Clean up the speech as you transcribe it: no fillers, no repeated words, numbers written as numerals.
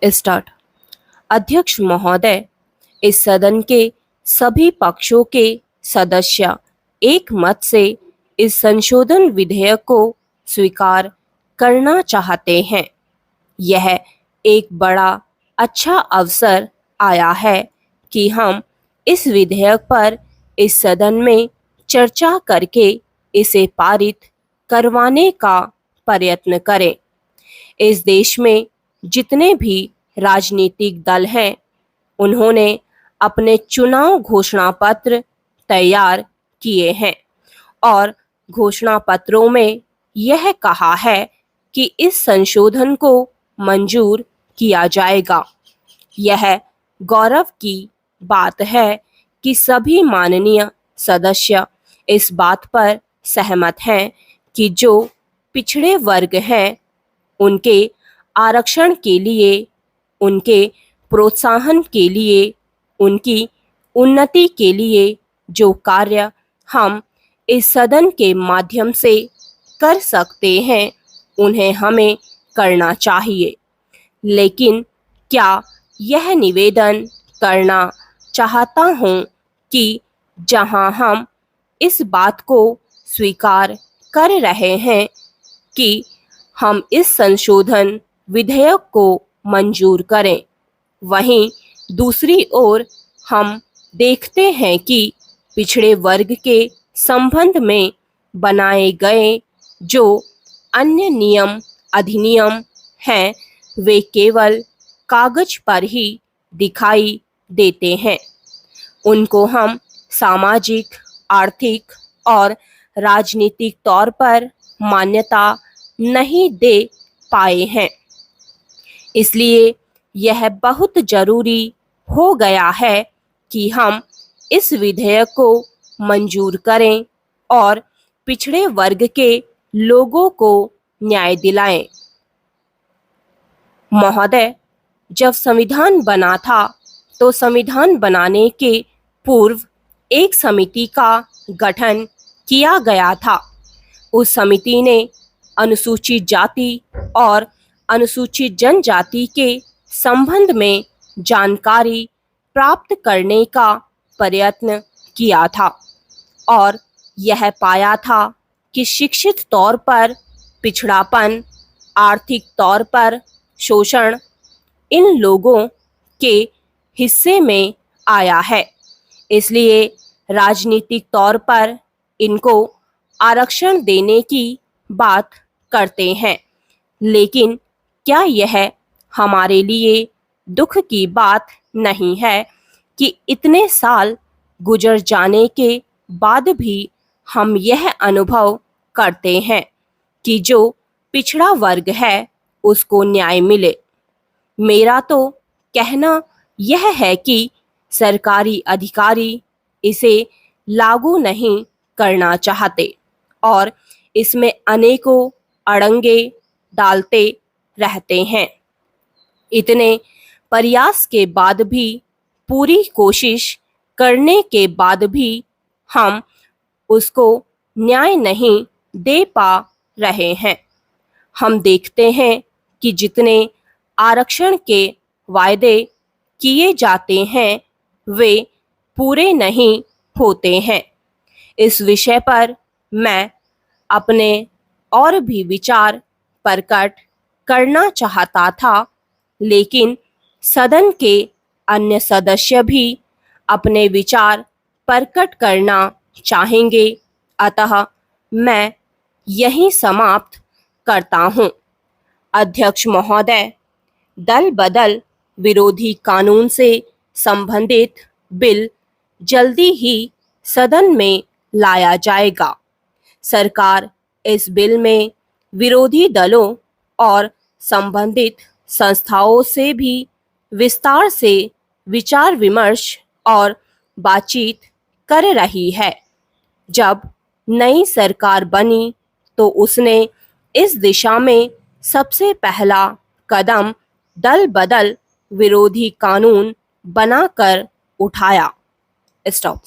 Start. अध्यक्ष महोदय, इस सदन के सभी पक्षों के सदस्य एक मत से इस संशोधन विधेयक को स्वीकार करना चाहते हैं। यह एक बड़ा अच्छा अवसर आया है कि हम इस विधेयक पर इस सदन में चर्चा करके इसे पारित करवाने का प्रयत्न करें। इस देश में जितने भी राजनीतिक दल हैं, उन्होंने अपने चुनाव घोषणा पत्र तैयार किए हैं और घोषणा पत्रों में यह कहा है कि इस संशोधन को मंजूर किया जाएगा। यह गौरव की बात है कि सभी माननीय सदस्य इस बात पर सहमत हैं कि जो पिछड़े वर्ग हैं, उनके आरक्षण के लिए, उनके प्रोत्साहन के लिए, उनकी उन्नति के लिए जो कार्य हम इस सदन के माध्यम से कर सकते हैं, उन्हें हमें करना चाहिए। लेकिन क्या यह निवेदन करना चाहता हूँ कि जहाँ हम इस बात को स्वीकार कर रहे हैं कि हम इस संशोधन विधेयक को मंजूर करें, वहीं दूसरी ओर हम देखते हैं कि पिछड़े वर्ग के संबंध में बनाए गए जो अन्य नियम अधिनियम हैं, वे केवल कागज पर ही दिखाई देते हैं। उनको हम सामाजिक, आर्थिक और राजनीतिक तौर पर मान्यता नहीं दे पाए हैं। इसलिए यह बहुत जरूरी हो गया है कि हम इस विधेयक को मंजूर करें और पिछड़े वर्ग के लोगों को न्याय दिलाएं। महोदय, जब संविधान बना था तो संविधान बनाने के पूर्व एक समिति का गठन किया गया था। उस समिति ने अनुसूचित जाति और अनुसूचित जनजाति के संबंध में जानकारी प्राप्त करने का प्रयत्न किया था और यह पाया था कि शिक्षित तौर पर पिछड़ापन, आर्थिक तौर पर शोषण इन लोगों के हिस्से में आया है। इसलिए राजनीतिक तौर पर इनको आरक्षण देने की बात करते हैं। लेकिन क्या यह हमारे लिए दुख की बात नहीं है कि इतने साल गुजर जाने के बाद भी हम यह अनुभव करते हैं कि जो पिछड़ा वर्ग है उसको न्याय मिले। मेरा तो कहना यह है कि सरकारी अधिकारी इसे लागू नहीं करना चाहते और इसमें अनेकों अड़ंगे डालते रहते हैं। इतने प्रयास के बाद भी, पूरी कोशिश करने के बाद भी हम उसको न्याय नहीं दे पा रहे हैं। हम देखते हैं कि जितने आरक्षण के वायदे किए जाते हैं, वे पूरे नहीं होते हैं। इस विषय पर मैं अपने और भी विचार प्रकट करना चाहता था, लेकिन सदन के अन्य सदस्य भी अपने विचार प्रकट करना चाहेंगे, अतः मैं यहीं समाप्त करता हूँ। अध्यक्ष महोदय, दल बदल विरोधी कानून से संबंधित बिल जल्दी ही सदन में लाया जाएगा। सरकार इस बिल में विरोधी दलों और संबंधित संस्थाओं से भी विस्तार से विचार विमर्श और बातचीत कर रही है। जब नई सरकार बनी तो उसने इस दिशा में सबसे पहला कदम दल बदल विरोधी कानून बनाकर उठाया। स्टॉप।